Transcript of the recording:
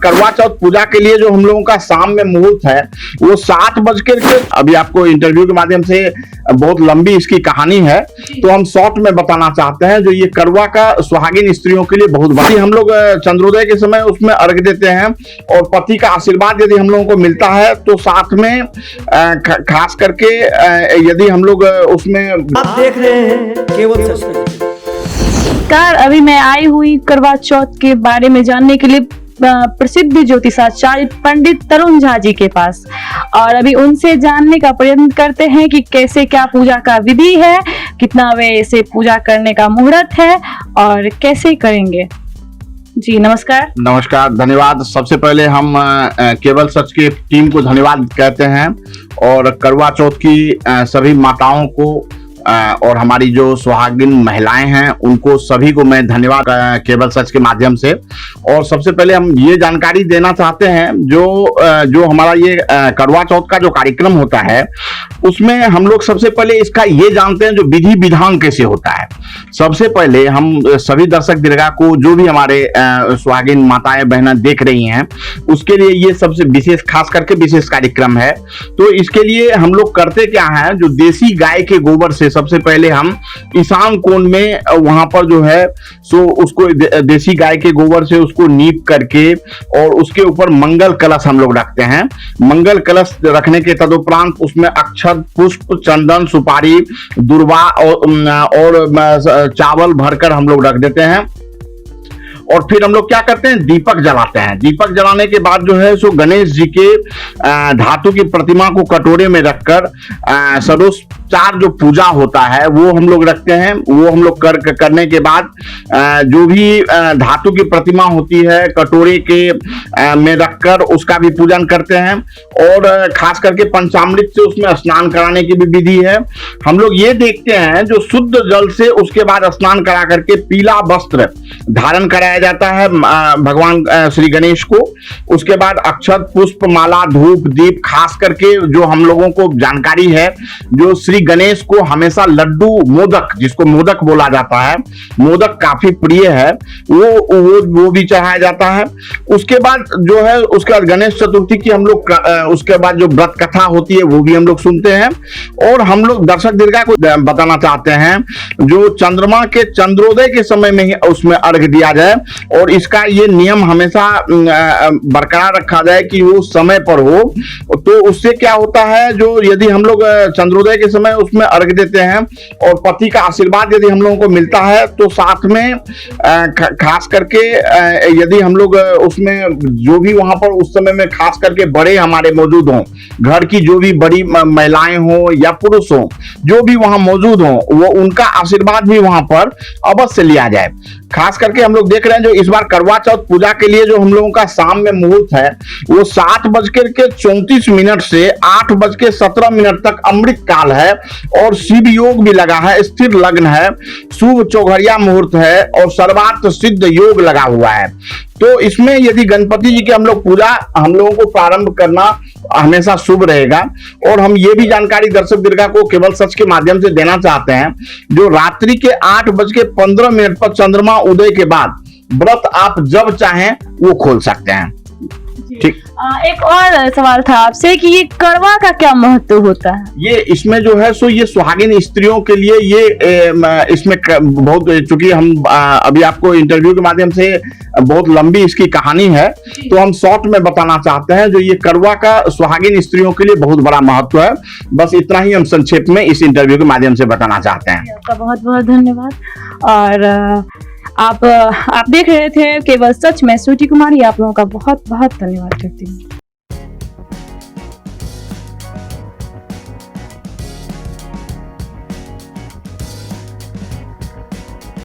करवा चौथ पूजा के लिए जो हम लोगों का शाम में मुहूर्त है वो 7 बज के अभी आपको इंटरव्यू के माध्यम से बहुत लंबी इसकी कहानी है, तो हम शॉर्ट में बताना चाहते हैं। जो ये करवा का सुहागिन स्त्रियों के लिए बहुत बड़ी, हम लोग चंद्रोदय के समय उसमें अर्घ देते हैं और पति का आशीर्वाद यदि हम लोगों को मिलता है तो साथ में खास करके यदि हम लोग उसमें आप देख रहे हैं केवल सच। अभी मैं आई हुई करवा चौथ के बारे में जानने के लिए प्रसिद्ध ज्योतिषाचार्य पंडित तरुण झा जी के पास, और अभी उनसे जानने का प्रयत्न करते हैं कि कैसे क्या पूजा का विधि है, कितना वे से पूजा करने का मुहूर्त है और कैसे करेंगे। जी नमस्कार। नमस्कार, धन्यवाद। सबसे पहले हम केवल सच की टीम को धन्यवाद कहते हैं और करवा चौथ की सभी माताओं को और हमारी जो सुहागिन महिलाएं हैं उनको सभी को मैं धन्यवाद केवल सच के माध्यम से। और सबसे पहले हम ये जानकारी देना चाहते हैं जो हमारा ये करवा चौथ का जो कार्यक्रम होता है उसमें हम लोग सबसे पहले इसका ये जानते हैं जो विधि विधान कैसे होता है। सबसे पहले हम सभी दर्शक दीर्घा को जो भी हमारे सुहागिन माताएं बहनें देख रही हैं उसके लिए ये सबसे विशेष, खास करके विशेष कार्यक्रम है। तो इसके लिए हम लोग करते क्या है, जो देसी गाय के गोबर से सबसे पहले हम ईशान कोण में वहां पर जो है सो उसको देसी गाय के गोबर से उसको नीप करके और उसके ऊपर मंगल कलश हम लोग रखते हैं। मंगल कलश रखने के तदुपरांत उसमें अक्षत, पुष्प, चंदन, सुपारी, दुर्वा और चावल भरकर हम लोग रख देते हैं। और फिर हम लोग क्या करते हैं, दीपक जलाते हैं। दीपक जलाने के बाद जो है सो गणेश जी के धातु की प्रतिमा को कटोरे में रखकर सर्वोपचार जो पूजा होता है वो हम लोग रखते हैं। वो हम लोग करने के बाद जो भी धातु की प्रतिमा होती है कटोरे के में रखकर उसका भी पूजन करते हैं। और खास करके पंचामृत से उसमें स्नान कराने की भी विधि है। हम लोग ये देखते हैं जो शुद्ध जल से उसके बाद स्नान करा करके पीला वस्त्र धारण कराया जाता है भगवान श्री गणेश को। उसके बाद अक्षत, पुष्प, माला, धूप, दीप, खास करके जो हम लोगों को जानकारी है जो श्री गणेश को हमेशा लड्डू, मोदक, जिसको मोदक बोला जाता है, मोदक काफी प्रिय है, वो भी चढ़ाया जाता है। उसके बाद जो है उसके बाद गणेश चतुर्थी की हम लोग उसके बाद जो व्रत कथा होती है वो भी हम लोग सुनते हैं। और हम लोग दर्शक दीर्घा को बताना चाहते हैं जो चंद्रमा के चंद्रोदय के समय में ही उसमें अर्घ दिया जाए और इसका ये नियम हमेशा बरकरार रखा जाए कि वो समय पर हो। तो उससे क्या होता है, जो यदि हम लोग चंद्रोदय के समय उसमें अर्घ देते हैं और पति का आशीर्वाद यदि हम लोगों को मिलता है तो साथ में खास करके यदि हम लोग उसमें जो भी वहां पर उस समय में खास करके बड़े हमारे मौजूद हों, घर की जो भी बड़ी महिलाएं हों या पुरुष हों जो भी वहां मौजूद हों, वो उनका आशीर्वाद भी वहां पर अवश्य लिया जाए। खास करके हम लोग देख रहे हैं जो इस बार करवा चौथ पूजा के लिए जो हम लोगों का शाम में मुहूर्त है वो 7:34 से 8:17 तक अमृत काल है और शिव योग भी लगा है, स्थिर लग्न है, शुभ चौघरिया मुहूर्त है और सर्वार्थ सिद्ध योग लगा हुआ है। तो इसमें यदि गणपति जी की हम लोग पूजा हम लोगों को प्रारंभ करना हमेशा शुभ रहेगा। और हम ये भी जानकारी दर्शक दीर्घा को केवल सच के माध्यम से देना चाहते हैं जो रात्रि के 8:15 पर चंद्रमा उदय के बाद व्रत आप जब चाहें वो खोल सकते हैं। ठीक, एक और सवाल था आपसे कि ये करवा का क्या महत्व होता है। ये इसमें जो है सो ये सुहागिन स्त्रियों के लिए ये इसमें बहुत, चूंकि हम अभी आपको इंटरव्यू के माध्यम से बहुत लंबी इसकी कहानी है तो हम शॉर्ट में बताना चाहते हैं। जो ये करवा का सुहागिन स्त्रियों के लिए बहुत बड़ा महत्व है, बस इतना ही हम संक्षेप में इस इंटरव्यू के माध्यम से बताना चाहते हैं। आपका बहुत बहुत धन्यवाद। और आप देख रहे थे केवल सच में, श्रुति कुमारी आप लोगों का बहुत बहुत धन्यवाद करती हूँ।